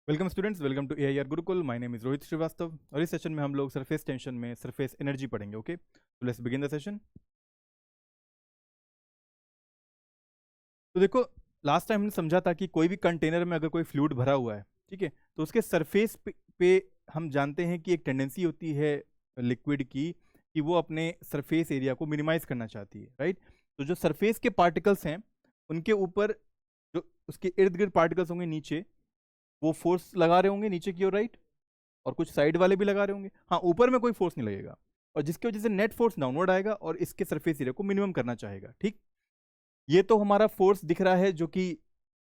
Welcome students, welcome to AIR Gurukul. My name is Rohit Srivastava और इस session में हम लोग सरफेस टेंशन में सरफेस एनर्जी पढ़ेंगे। ओके, तो लेट्स बिगिन द सेशन। तो देखो, लास्ट टाइम हमने समझा था कि कोई भी कंटेनर में अगर कोई फ्लूइड भरा हुआ है, ठीक है, तो उसके सरफेस पे हम जानते हैं कि एक टेंडेंसी होती है लिक्विड की कि वो अपने सरफेस एरिया को मिनिमाइज करना चाहती है, राइट। तो जो सरफेस के पार्टिकल्स हैं उनके ऊपर जो उसके इर्द गिर्द पार्टिकल्स होंगे नीचे, वो फोर्स लगा रहे होंगे नीचे की ओर, राइट। और कुछ साइड वाले भी लगा रहे होंगे। हाँ, ऊपर में कोई फोर्स नहीं लगेगा और जिसकी वजह से नेट फोर्स डाउनवर्ड आएगा और इसके सरफेस एरिया को मिनिमम करना चाहेगा, ठीक। ये तो हमारा फोर्स दिख रहा है जो कि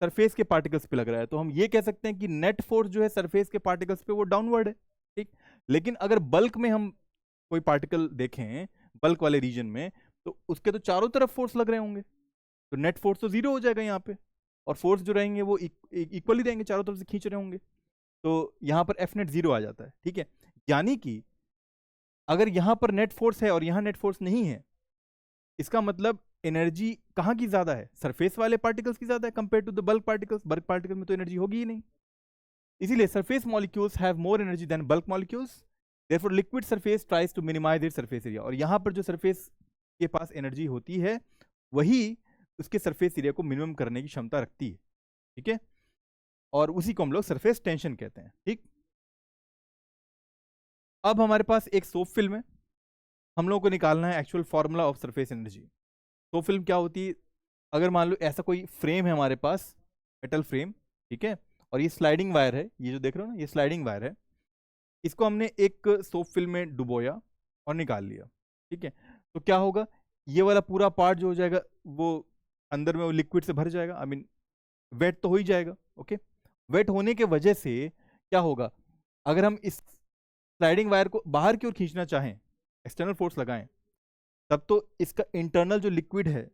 सरफेस के पार्टिकल्स पे लग रहा है, तो हम ये कह सकते हैं कि नेट फोर्स जो है सरफेस के पार्टिकल्स पे वो डाउनवर्ड है, ठीक। लेकिन अगर बल्क में हम कोई पार्टिकल देखें, बल्क वाले रीजन में, तो उसके तो चारों तरफ फोर्स लग रहे होंगे, तो नेट फोर्स तो जीरो हो जाएगा यहाँ पे। और फोर्स जो रहेंगे वो इक्वली रहेंगे, चारों तरफ से खींच रहे होंगे, तो यहां पर एफ नेट जीरो आ जाता है, ठीक है। यानी कि अगर यहां पर नेट फोर्स है और यहां नेट फोर्स नहीं है, इसका मतलब एनर्जी कहां की ज्यादा है? सरफेस वाले पार्टिकल्स की ज्यादा है compare to the bulk particles. Bulk particle में तो एनर्जी होगी ही नहीं, इसीलिए surface molecules have more energy than bulk molecules. Therefore liquid surface tries to minimise its surface area. और यहां पर जो सरफेस के पास एनर्जी होती है वही उसके सरफेस एरिया को मिनिमम करने की क्षमता रखती है, ठीक है। और उसी को हम लोग सरफेस टेंशन कहते हैं, ठीक। अब हमारे पास एक सोप फिल्म है, हम लोगों को निकालना है actual formula of surface energy. Soap film क्या होती है? अगर मान लो ऐसा कोई फ्रेम है हमारे पास, मेटल फ्रेम, ठीक है, और ये स्लाइडिंग वायर है, ये जो देख रहे हो ना, ये स्लाइडिंग वायर है। इसको हमने एक सोप फिल्म में डुबोया और निकाल लिया, ठीक है। तो क्या होगा? ये वाला पूरा पार्ट जो हो जाएगा वो अंदर में वो लिक्विड से भर जाएगा, आई मीन वेट तो हो ही जाएगा, ओके। वेट होने के वजह से क्या होगा? अगर हम इस स्लाइडिंग वायर को बाहर की ओर खींचना चाहें, एक्सटर्नल फोर्स लगाएं, तब तो इसका इंटरनल जो लिक्विड है,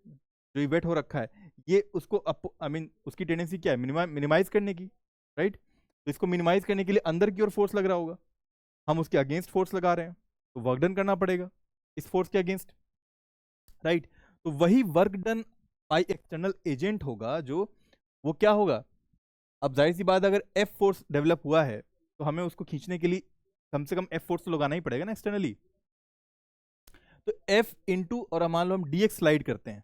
जो वेट हो रखा है, ये उसको आई मीन उसकी टेंडेंसी क्या है? मिनिमाइज करने की, राइट। तो इसको मिनिमाइज करने के लिए अंदर की ओर फोर्स लग रहा होगा, हम उसके अगेंस्ट फोर्स लगा रहे हैं, तो वर्क डन करना पड़ेगा इस फोर्स के अगेंस्ट, राइट। तो वही work done by external agent होगा, जो वो क्या होगा? अब जाहिर सी बात, अगर एफ फोर्स डेवलप हुआ है तो हमें उसको खींचने के लिए कम से कम एफ फोर्स तो लगाना ही पड़ेगा ना एक्सटर्नली। तो एफ इंटू, और मान लो हम डी एक्स स्लाइड करते हैं,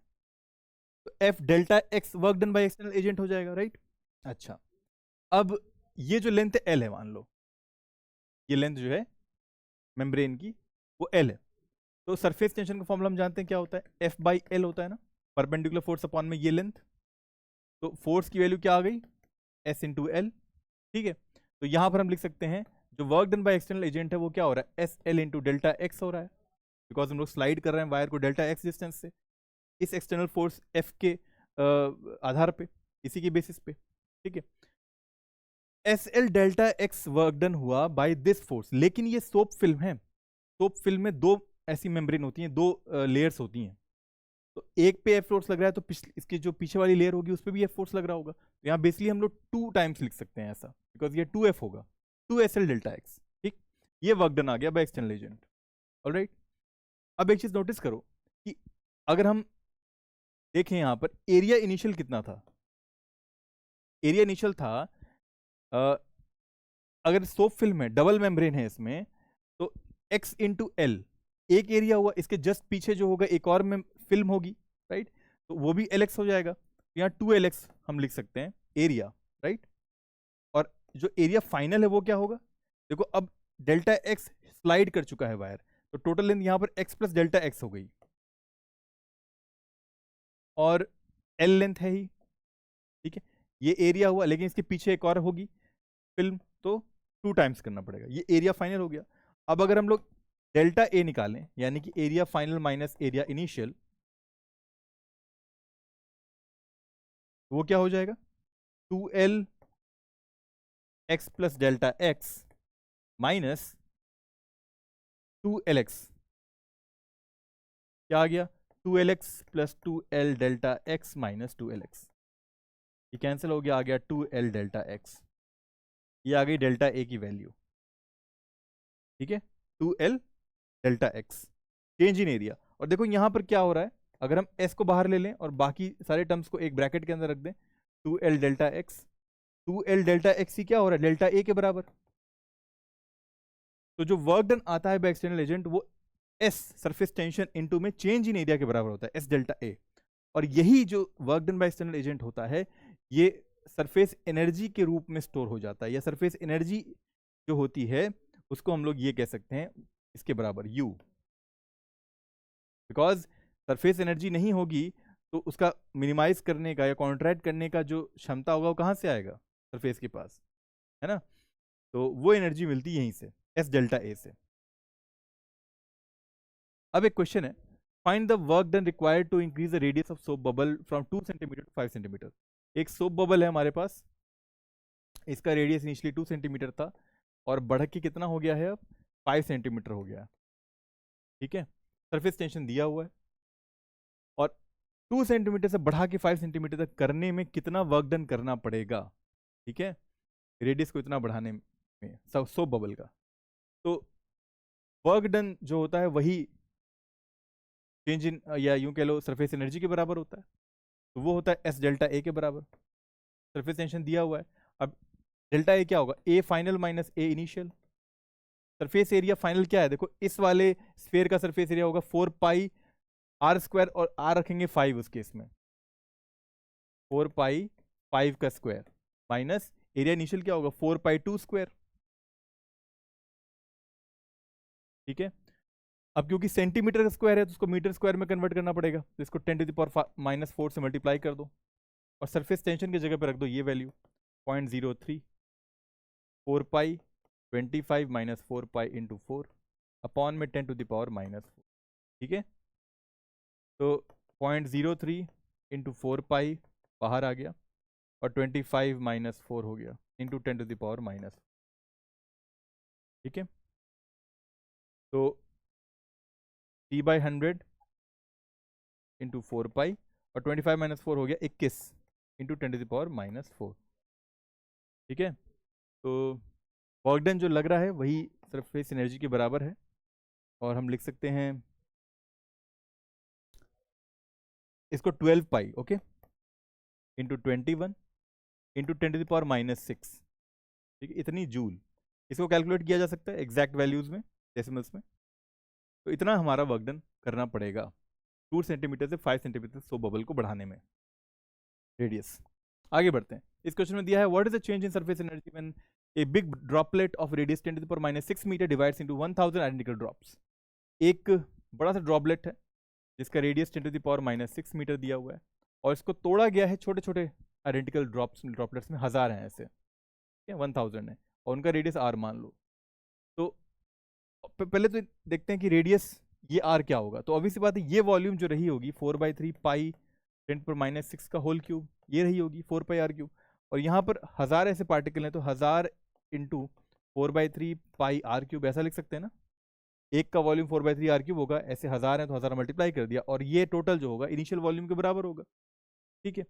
तो F delta x work done by external agent हो जाएगा, राइट। अच्छा, अब ये जो लेंथ एल है, मान लो ये लेंथ जो है मेम्ब्रेन की वो एल है, तो सरफेस टेंशन का फॉर्मूला हम जानते हैं क्या होता है? एफ बाई एल होता है ना, परपेंडिकुलर फोर्स अपॉन में ये लेंथ। तो फोर्स की वैल्यू क्या आ गई? एस इंटू एल, ठीक है। तो यहां पर हम लिख सकते हैं जो work done by external agent है वो क्या हो रहा है? S L into delta x हो रहा है, बिकॉज हम लोग स्लाइड कर रहे हैं वायर को डेल्टा एक्स डिस्टेंस से, इस एक्सटर्नल फोर्स एफ के आधार पे, इसी के बेसिस पे, ठीक है। S L delta x work done हुआ बाय दिस फोर्स, लेकिन ये सोप फिल्म है। सोप फिल्म में दो ऐसी मेम्ब्रेन होती हैं, दो लेयर्स होती हैं, तो एक पे एफ फोर्स लग रहा है, तो इसकी जो पीछे वाली लेयर होगी उस पर भी एफ फोर्स लग रहा होगा, तो यहाँ बेसिकली हम लोग टू टाइम्स लिख सकते हैं ऐसा, बिकॉज ये टू एफ होगा, two S L delta X, ठीक। ये वर्क डन आ गया बाय एक्सटर्नल एजेंट, ऑलराइट। अब एक चीज नोटिस करो कि अगर हम देखें यहां पर एरिया इनिशियल कितना था? एरिया इनिशियल था, अ, अगर सोप फिल्म है, डबल मेम्ब्रेन है इसमें, तो एक्स इंटू एल एक एरिया हुआ, इसके जस्ट पीछे जो होगा एक और में फिल्म होगी, राइट, तो वो भी एल एक्स हो जाएगा। तो यहाँ टू एल एक्स हम लिख सकते हैं एरिया, राइट। और जो एरिया फाइनल है वो क्या होगा? देखो, अब डेल्टा एक्स स्लाइड कर चुका है वायर, तो टोटल लेंथ यहाँ पर एक्स प्लस डेल्टा एक्स हो गई, और एल लेंथ है ही, ठीक है। ये एरिया हुआ, लेकिन इसके पीछे एक और होगी फिल्म, तो टू टाइम्स करना पड़ेगा, ये एरिया फाइनल हो गया। अब अगर हम लोग डेल्टा ए निकालें, यानी कि area final minus area initial, वो क्या हो जाएगा? Two L X plus delta X minus two L X, क्या आ गया? Two L X plus two L delta X minus two L X, ये कैंसिल हो गया, आ गया टू एल डेल्टा एक्स, ये आ गई डेल्टा ए की वैल्यू, ठीक है। Two L delta X change in area. और देखो यहां पर क्या हो रहा है, अगर हम एस को बाहर ले लें और बाकी सारे टर्म्स को एक ब्रैकेट के अंदर रख दें, two L delta X 2L delta X क्या हो रहा है, डेल्टा ए के बराबर। तो जो वर्क डन आता है बाय एक्सटर्नल एजेंट वो एस सरफेस टेंशन इनटू में चेंज इन एरिया के बराबर होता है, एस डेल्टा ए। और यही जो work done by external agent होता है ये सरफेस एनर्जी के रूप में स्टोर हो जाता है, या सरफेस एनर्जी जो होती है उसको हम लोग ये कह सकते हैं इसके बराबर U। बिकॉज सरफेस एनर्जी नहीं होगी तो उसका मिनिमाइज करने का या कॉन्ट्रैक्ट करने का जो क्षमता होगा वो कहाँ से आएगा, सरफेस के पास, है ना। तो वो एनर्जी मिलती है यहीं से, एस डेल्टा ए से। अब एक क्वेश्चन है, find the work done required to increase the radius of soap bubble from 2 centimetre to 5 centimetre. एक सोप बबल है हमारे पास, इसका रेडियस इनिशियली 2 सेंटीमीटर था और बढ़ के कितना हो गया है अब 5 सेंटीमीटर हो गया, ठीक है। सरफेस टेंशन दिया हुआ है और 2 सेंटीमीटर से बढ़ा के 5 सेंटीमीटर तक करने में कितना वर्क डन करना पड़ेगा, ठीक है, रेडियस को इतना बढ़ाने में सोप बबल का। तो वर्क डन जो होता है वही चेंज इन या यूं कह लो सरफेस एनर्जी के बराबर होता है, तो वो होता है एस डेल्टा ए के बराबर। सरफेस टेंशन दिया हुआ है, अब डेल्टा ए क्या होगा, A final minus A initial. Surface area final क्या है, देखो इस वाले स्फीयर का सरफेस एरिया होगा 4 पाई आर स्क्वायर, और आर रखेंगे 5 उस केस में, 4 पाई 5 का स्क्वायर माइनस एरिया इनिशियल क्या होगा 4 पाई 2 स्क्वायर, ठीक है। अब क्योंकि सेंटीमीटर का स्क्वायर है तो उसको मीटर स्क्वायर में कन्वर्ट करना पड़ेगा, तो इसको 10⁻⁻4 से मल्टीप्लाई कर दो और सरफेस टेंशन की जगह पे रख दो ये वैल्यू 0.03, 4 पाई 25 माइनस 4 पाई इंटू 4 अपॉन में 10⁻⁻4, ठीक है। तो 0.03 इंटू 4 पाई बाहर आ गया और 25 माइनस 4 हो गया इंटू 10⁻⁻, ठीक है। तो T/100 इंटू 4 पाई और 25 माइनस 4 हो गया 21 इंटू 10⁻⁻4, ठीक है। तो वर्क डन जो लग रहा है वही सरफेस एनर्जी के बराबर है और हम लिख सकते हैं इसको 12 पाई ओके इंटू 21 इंटू 10⁻⁻6, ठीक है, इतनी जूल। इसको कैलकुलेट किया जा सकता है एग्जैक्ट वैल्यूज में, डेसिमल्स में। तो इतना हमारा वर्क डन करना पड़ेगा 2 सेंटीमीटर से 5 सेंटीमीटर सोप बबल को बढ़ाने में रेडियस। आगे बढ़ते हैं, इस क्वेश्चन में दिया है what is the change in surface energy when a big droplet of radius 10⁻�6 metre divides into 1000 identical drops. एक बड़ा सा ड्रॉपलेट है जिसका रेडियस 10⁻⁻6 मीटर दिया हुआ है और इसको तोड़ा गया है छोटे छोटे आइडेंटिकल ड्रॉपलेट्स में, 1000 हैं ऐसे, ठीक है, 1000 है और उनका रेडियस r मान लो। तो पहले तो देखते हैं कि रेडियस ये r क्या होगा। तो ऑब्वियस बात है ये वॉल्यूम जो रही होगी 4/3 पाई 10⁻⁻6 का होल क्यूब, ये रही होगी 4 पाई r क्यूब। और यहाँ पर 1000 ऐसे पार्टिकल हैं तो 1000 इंटू 4/3 पाई r क्यूब ऐसा लिख सकते हैं ना। एक का वॉल्यूम 4/3 r क्यूब होगा, ऐसे 1000 है तो 1000 मल्टीप्लाई कर दिया और ये टोटल जो होगा इनिशियल वॉल्यूम के बराबर होगा, ठीक है।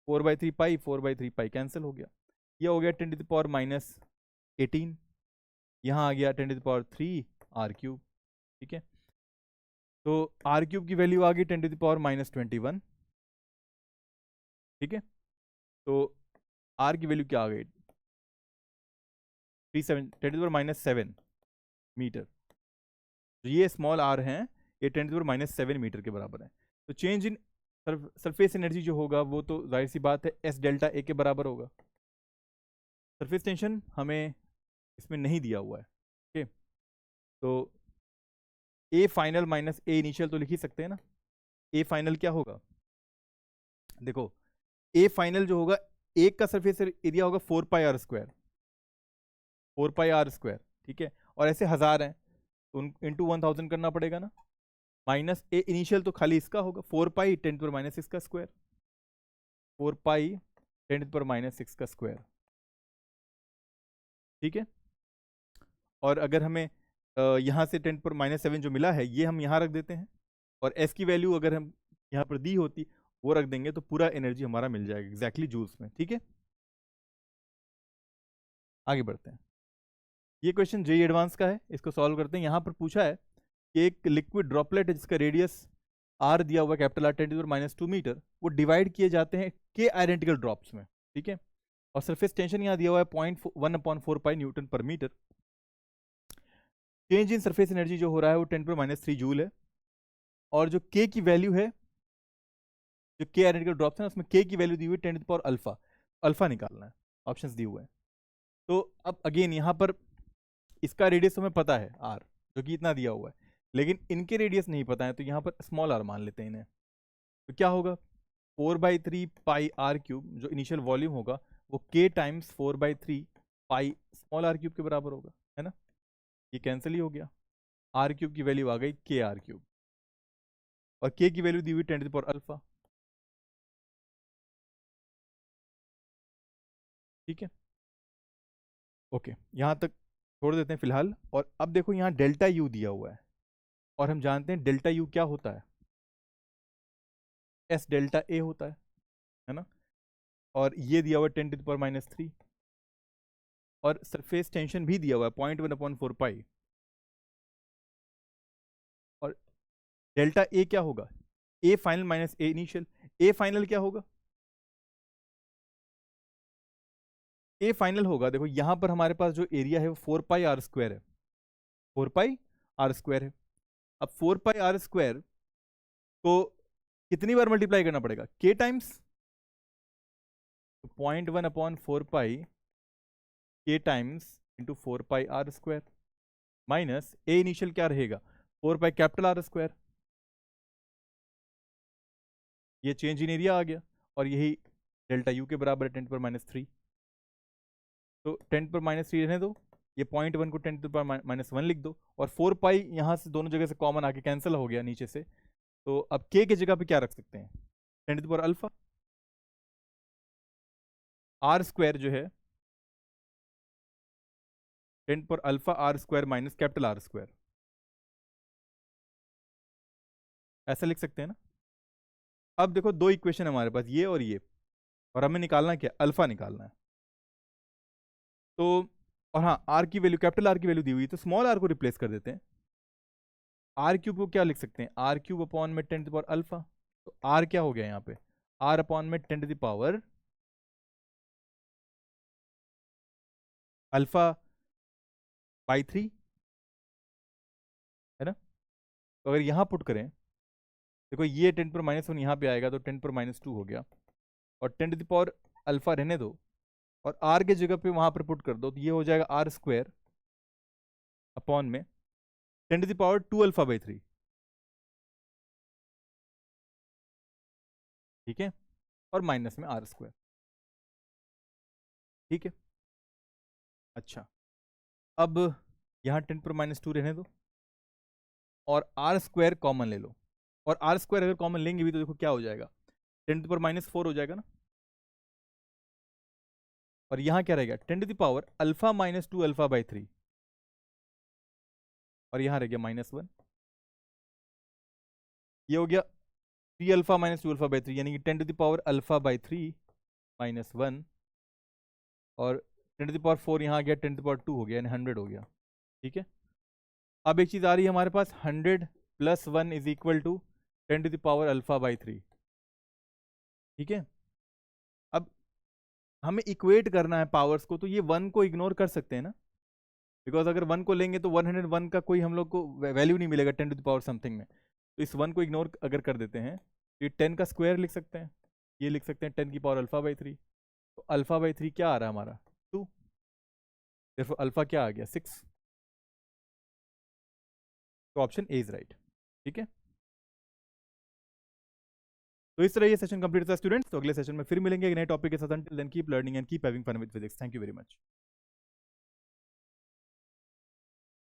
4/3 पाई कैंसिल हो गया, ये हो गया 10⁻18, यहाँ आ गया 10⁻3 r क्यूब, ठीक है। तो r क्यूब की वैल्यू आ गई 10⁻21, ठीक है। तो r की वैल्यू क्या आ गई 10⁻7 मीटर। तो ये स्मॉल r हैं, ये 10⁻7 मीटर के बराबर है। तो चेंज इन सरफेस एनर्जी जो होगा वो तो जाहिर सी बात है एस डेल्टा ए के बराबर होगा। सरफेस टेंशन हमें इसमें नहीं दिया हुआ है, ठीक है। तो A final minus A initial तो लिख ही सकते हैं ना। ए फाइनल क्या होगा, देखो ए फाइनल जो होगा एक का सरफेस एरिया होगा 4 पाई r स्क्वायर, 4 पाई r स्क्वायर, ठीक है। और ऐसे 1000 हैं तो इंटू 1000 करना पड़ेगा ना, माइनस ए इनिशियल तो खाली इसका होगा 4 पाई 10⁻6 का स्क्वायर, 4 पाई 10⁻6 का स्क्वायर, ठीक है। और अगर हमें यहाँ से 10⁻7 जो मिला है ये हम यहाँ रख देते हैं और एस की वैल्यू अगर हम यहाँ पर दी होती वो रख देंगे तो पूरा एनर्जी हमारा मिल जाएगा एग्जैक्टली जूल्स में, ठीक है। आगे बढ़ते हैं, ये क्वेश्चन जेईई एडवांस का है, इसको सॉल्व करते हैं। यहाँ पर पूछा है कि एक लिक्विड ड्रॉपलेट है जिसका रेडियस r दिया हुआ कैपिटल R 10⁻² मीटर, वो डिवाइड किए जाते हैं k आइडेंटिकल ड्रॉप्स में, ठीक है। और सरफेस टेंशन यहाँ दिया हुआ है 0.1/4 पाई न्यूटन पर metre. Change in surface energy जो हो रहा है वो 10⁻³ जूल है। और जो के की वैल्यू है, जो के एनालिटिकल ड्रॉप्स है उसमें के की वैल्यू दी हुई 10⁻⁴ अल्फा। अल्फा निकालना है, ऑप्शंस दिए हुए हैं। तो अब अगेन यहाँ पर इसका रेडियस हमें पता है आर, जो कि इतना दिया हुआ है, लेकिन इनके रेडियस नहीं पता है, तो यहाँ पर स्मॉल आर मान लेते हैं इन्हें। तो क्या होगा, 4/3 पाई आर क्यूब, जो इनिशियल वॉल्यूम होगा वो के times 4/3 pi small R cube के बराबर होगा, है ना। ये कैंसिल ही हो गया, आर क्यूब की वैल्यू आ गई के आर क्यूब, और के की वैल्यू दी हुई 10⁻⁴ अल्फा। ठीक है, ओके, यहाँ तक छोड़ देते हैं फिलहाल। और अब देखो यहाँ डेल्टा यू दिया हुआ है, और हम जानते हैं डेल्टा यू क्या होता है, एस डेल्टा ए होता है ना। और ये दिया हुआ है 10⁻³ और सरफेस टेंशन भी दिया हुआ है 0.1/4 पाई। और डेल्टा ए क्या होगा, A final minus A initial. A final क्या होगा, ए फाइनल होगा, देखो यहां पर हमारे पास जो एरिया है वो 4πr² है, 4πr² है। अब 4πr² को कितनी बार मल्टीप्लाई करना पड़ेगा, के टाइम्स 0.1/4 पाई के टाइम्स इंटू 4πr² माइनस ए इनिशियल क्या रहेगा 4 पाई कैपिटल R²। ये चेंज इन एरिया आ गया, और यही डेल्टा यू के बराबर है 10⁻³ तो 10⁻³ रहने दो, ये 0.1 को 10⁻⁻1 लिख दो, और 4 पाई यहाँ से दोनों जगह से कॉमन आके कैंसिल हो गया नीचे से। तो अब के की जगह पे क्या रख सकते हैं, 10⁻⁴ अल्फा। R² जो है 10⁻⁴ R² माइनस कैपिटल R², ऐसा लिख सकते हैं ना। अब देखो दो इक्वेशन हमारे पास, ये और ये, और हमें निकालना क्या, अल्फा निकालना है। तो और हाँ, आर की वैल्यू, कैपिटल आर की वैल्यू दी हुई, तो स्मॉल आर को रिप्लेस कर देते हैं। आर क्यूब को क्या लिख सकते हैं, आर क्यूब अपॉन में 10⁻⁴ अल्फा। तो आर क्या हो गया यहाँ पे, आर अपॉन में 10⁻⁴ अल्फा बाई 3, है ना। तो अगर यहाँ पुट करें, देखो ये 10⁻⁻1 यहाँ पे आएगा तो 10⁻⁻2 हो गया, और 10⁻⁴ अल्फा रहने दो, और आर के जगह पे वहां पर पुट कर दो, तो ये हो जाएगा R² अपॉन में 10⁻² अल्फा बाई 3। ठीक है, और माइनस में R²। ठीक है, अच्छा, अब यहाँ 10⁻⁻2 रहने दो, और R² कॉमन ले लो, और R² अगर कॉमन लेंगे भी तो देखो क्या हो जाएगा, 10⁻⁻4 हो जाएगा ना। और यहाँ क्या रहेगा, 10⁻⁴ अल्फा माइनस 2 अल्फा बाई 3, और यहाँ रह गया -1। ये हो गया 3 अल्फा माइनस 2 अल्फा बाई 3, यानी कि 10⁻⁴ अल्फा बाई 3 -1, और 10⁻⁴ यहाँ आ गया 10⁻² हो गया, यानी 100 हो गया। ठीक है, अब एक चीज आ रही है हमारे पास, 100 + 1 is equal to 10⁻⁴ alpha by 3। ठीक है, अब हमें इक्वेट करना है पावर्स को, तो ये 1 को इग्नोर कर सकते हैं ना, बिकॉज अगर 1 को लेंगे तो 101 का कोई हम लोग को वैल्यू नहीं मिलेगा 10⁻⁴ समथिंग में। तो इस 1 को इग्नोर अगर कर देते हैं तो ये 10 का स्क्वायर लिख सकते हैं, ये लिख सकते हैं 10⁻⁴ अल्फा बाई 3। तो अल्फा बाई 3 क्या आ रहा है हमारा 2, देखो अल्फा क्या आ गया 6। तो ऑप्शन ए इज राइट। ठीक है, तो इस तरह ये सेशन कंप्लीट था स्टूडेंट्स। तो अगले सेशन में फिर मिलेंगे एक नए टॉपिक के साथ। Until then keep learning and keep having fun with physics. Thank you very much.